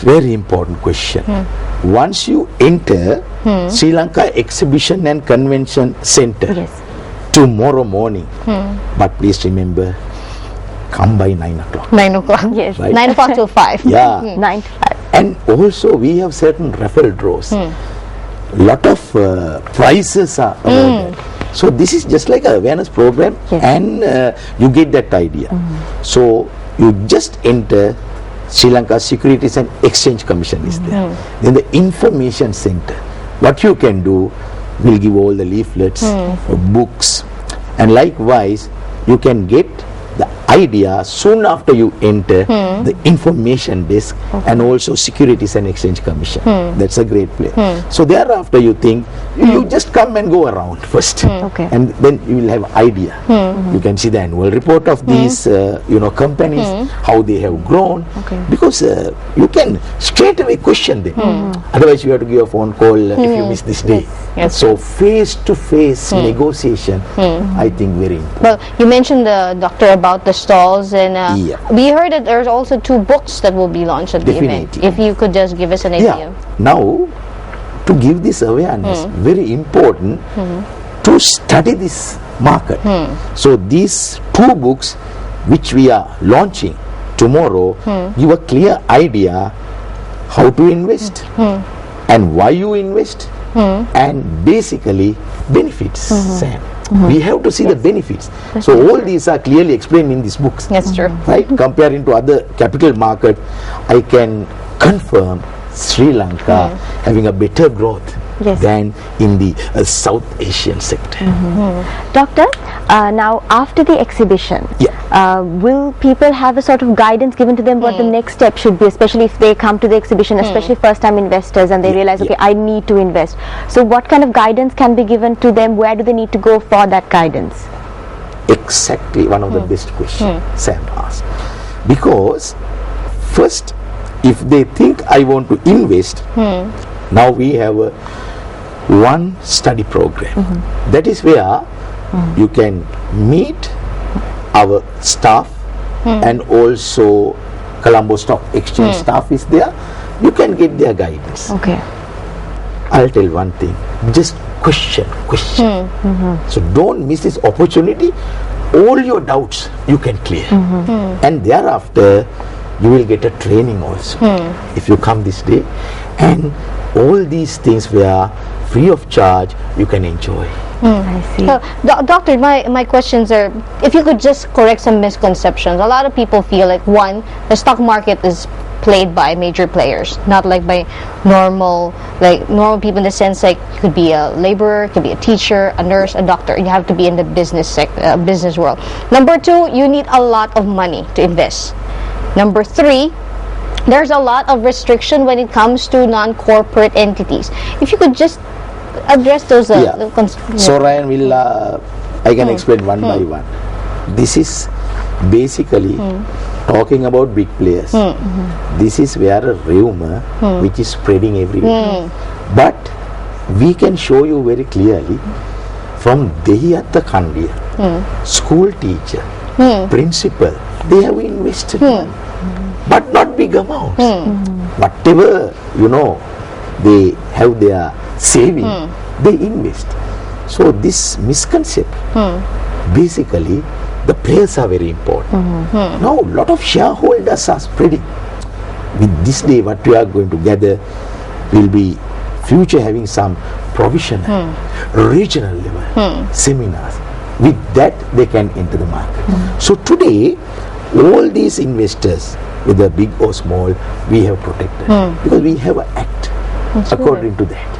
Very important question. Once you enter Sri Lanka Exhibition and Convention Center tomorrow morning, but please remember, come by 9 o'clock. 9 o'clock. Yes. Right? 9 o'clock till 5. Yeah. 9 to 5. And also we have certain raffle draws. Lot of prizes are awarded. So this is just like a awareness program, and you get that idea. So you just enter Sri Lanka Securities and Exchange Commission is there. Then the information center. What you can do, we'll give all the leaflets, books, and likewise you can get the idea soon after you enter the information desk and also Securities and Exchange Commission. That's a great place. So thereafter you think, you just come and go around first, and then you will have idea. You can see the annual report of these companies, how they have grown, because you can straight away question them. Otherwise you have to give a phone call if you miss this day. So face to face negotiation, I think very important. Well, you mentioned the doctor about the stalls, and we heard that there's also 2 books that will be launched at the event. If you could just give us an idea. Now, to give this awareness, very important to study this market. So these 2 books which we are launching tomorrow give a clear idea how to invest and why you invest, and basically benefits, Sam. We have to see the benefits. So all these are clearly explained in these books. That's true. Right? Comparing to other capital market, I can confirm Sri Lanka having a better growth than in the South Asian sector. Doctor, now after the exhibition, will people have a sort of guidance given to them what the next step should be, especially if they come to the exhibition, especially first time investors, and they realize, okay, I need to invest. So what kind of guidance can be given to them? Where do they need to go for that guidance? Exactly one of the best questions Sam asked. Because first, if they think I want to invest, now we have one study program. That is where you can meet our staff, and also Colombo Stock Exchange staff is there. You can get their guidance. I'll tell one thing, just question. So don't miss this opportunity. All your doubts you can clear, and thereafter you will get a training also if you come this day, and all these things were free of charge, you can enjoy. I see. Doctor, my questions are, if you could just correct some misconceptions. A lot of people feel like, one, the stock market is played by major players, not like by normal people, in the sense like you could be a laborer, you could be a teacher, a nurse, a doctor. You have to be in the business world. Number 2, you need a lot of money to invest. Number 3, there's a lot of restriction when it comes to non-corporate entities. If you could just address those. So Ryan will, I can explain one by one. This is basically talking about big players. This is where a rumor which is spreading everywhere. But we can show you very clearly from Dehiyatta Kandiya, school teacher, principal, they have invested money, but not big amounts. Whatever, they have their saving, they invest. So this misconception, basically the players are very important. Now a lot of shareholders are spreading. With this day what we are going to gather will be future having some provisional, regional level seminars. With that they can enter the market. So today all these investors, whether big or small, we have protected because we have an act according to that.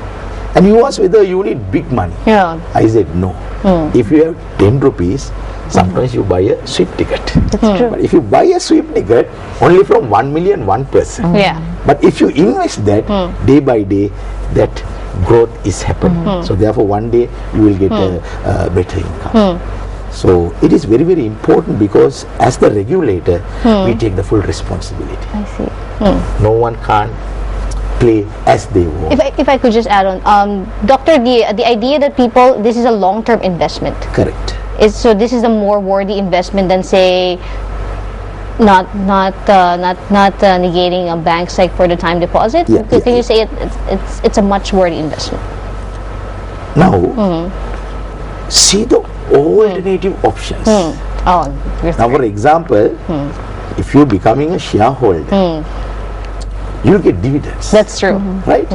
And you ask whether you need big money. I said no. If you have 10 rupees, sometimes you buy a sweep ticket. That's true. But if you buy a sweep ticket, only from 1 million, 1%. But if you invest that, day by day, that growth is happening. So therefore one day you will get a better income. So it is very, very important, because as the regulator, we take the full responsibility. I see. No one can't play as they want. If I could just add on, Doctor, the idea that this is a long-term investment. Correct. So this is a more worthy investment than, say, not negating a bank's like for the time deposit. Can you say it's a much worthy investment? Now, see the alternative options. Oh, now, for example, if you're becoming a shareholder, you'll get dividends. That's true. Right?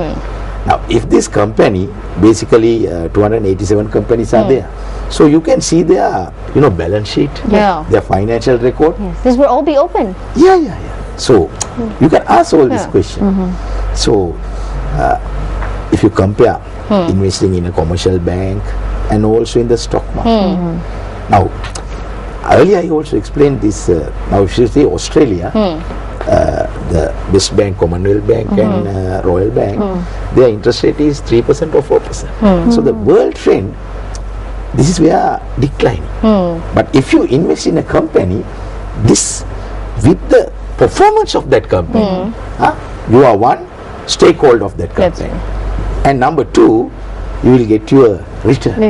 Now, if this company, basically 287 companies are there, so you can see their, balance sheet, their financial record. This will all be open. So, you can ask all these questions. So, if you compare investing in a commercial bank and also in the stock market. Now, earlier I also explained this, now if you see Australia, the West Bank, Commonwealth Bank and Royal Bank, their interest rate is 3% or 4%. So the world trend, this is where declining. But if you invest in a company, this with the performance of that company, you are one stakeholder of that company. And number two, you will get your return.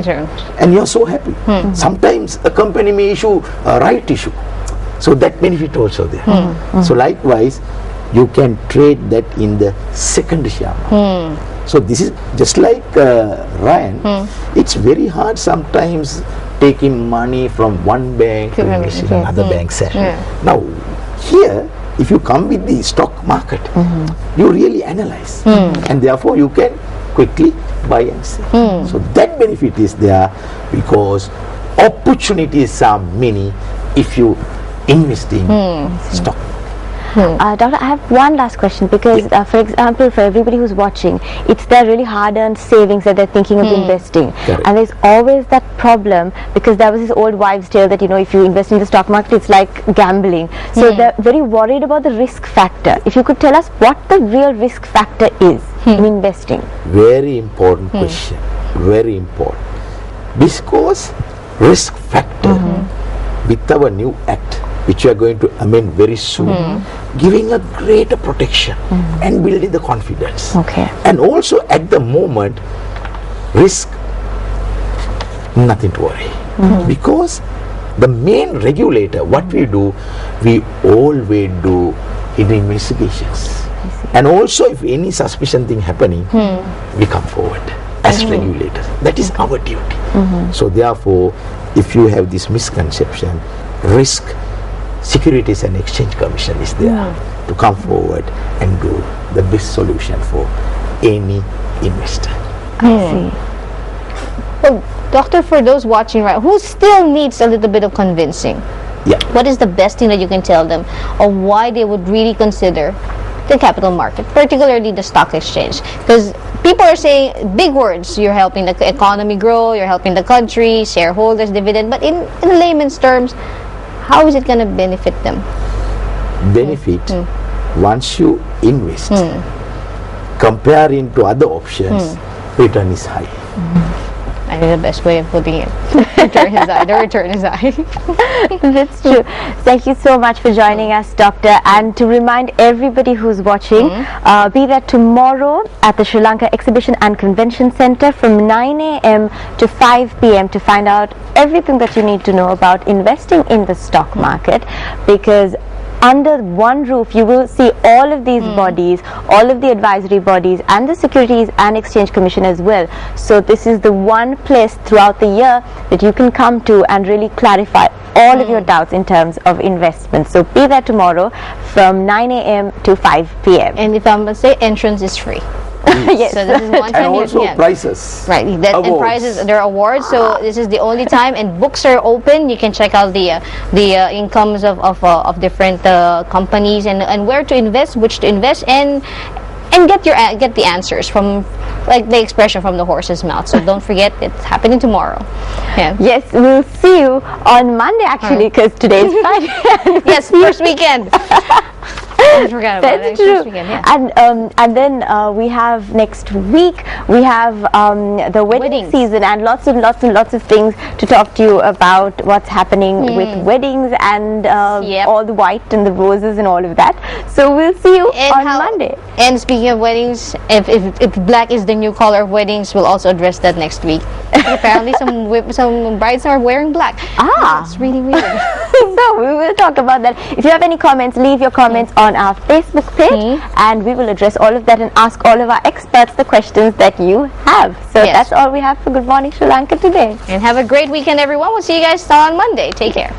And you are so happy. Sometimes a company may issue a right issue. So that benefit also there. So likewise, you can trade that in the secondary share market. So this is just like Ryan. It's very hard sometimes taking money from one bank to invest in another bank session. Now here, if you come with the stock market, you really analyze, and therefore you can quickly buy and sell. So that benefit is there because opportunities are many if you invest in stock. Doctor, I have one last question because, for example, for everybody who's watching, it's their really hard-earned savings that they're thinking of investing. And there's always that problem because there was this old wives' tale that, if you invest in the stock market, it's like gambling. So they're very worried about the risk factor. If you could tell us what the real risk factor is in investing. Very important question. Very important. Because risk factor with our new act, which we are going to amend very soon, giving a greater protection and building the confidence. And also at the moment, risk, nothing to worry. Because the main regulator, what we do, we always do in the investigations. And also if any suspicion thing happening, we come forward as regulators. That is our duty. So therefore, if you have this misconception, risk, Securities and Exchange Commission is there to come forward and do the best solution for any investor. I see. Well, doctor, for those watching, right, who still needs a little bit of convincing, what is the best thing that you can tell them of why they would really consider the capital market, particularly the stock exchange? Because people are saying big words, you're helping the economy grow, you're helping the country, shareholders, dividend, but in layman's terms, how is it going to benefit them? Benefit, once you invest, comparing to other options, return is high. I think the best way of putting it. Return is high. The return is high. That's true. Thank you so much for joining us, Doctor. And to remind everybody who's watching, be there tomorrow at the Sri Lanka Exhibition and Convention Center from 9 a.m. to 5 p.m. to find out everything that you need to know about investing in the stock market, because under one roof you will see all of these bodies, all of the advisory bodies and the Securities and Exchange Commission as well. So this is the one place throughout the year that you can come to and really clarify all of your doubts in terms of investment. So be there tomorrow from 9 a.m. to 5 p.m. And if I must say, entrance is free. Yes. So this is one time. And also prizes. Right. And prizes, there are awards. So this is the only time. And books are open. You can check out the incomes of different companies and where to invest, which to invest, and get the answers from, like the expression, from the horse's mouth. So don't forget, it's happening tomorrow. Yes, we'll see you on Monday actually, because today is Friday. Yes, first weekend. I forgot about That's it. true. Next weekend, yeah. And then we have next week we have the wedding Weddings. season, and lots of things to talk to you about what's happening with weddings and Yep. all the white and the roses and all of that. So we'll see you on Monday. And speaking of weddings, if black is the new color of weddings, we'll also address that next week. Apparently, some brides are wearing black. It's really weird. So we will talk about that. If you have any comments, leave your comments on our Facebook page, and we will address all of that and ask all of our experts the questions that you have. So that's all we have for Good Morning Sri Lanka today. And have a great weekend, everyone. We'll see you guys on Monday. Take care.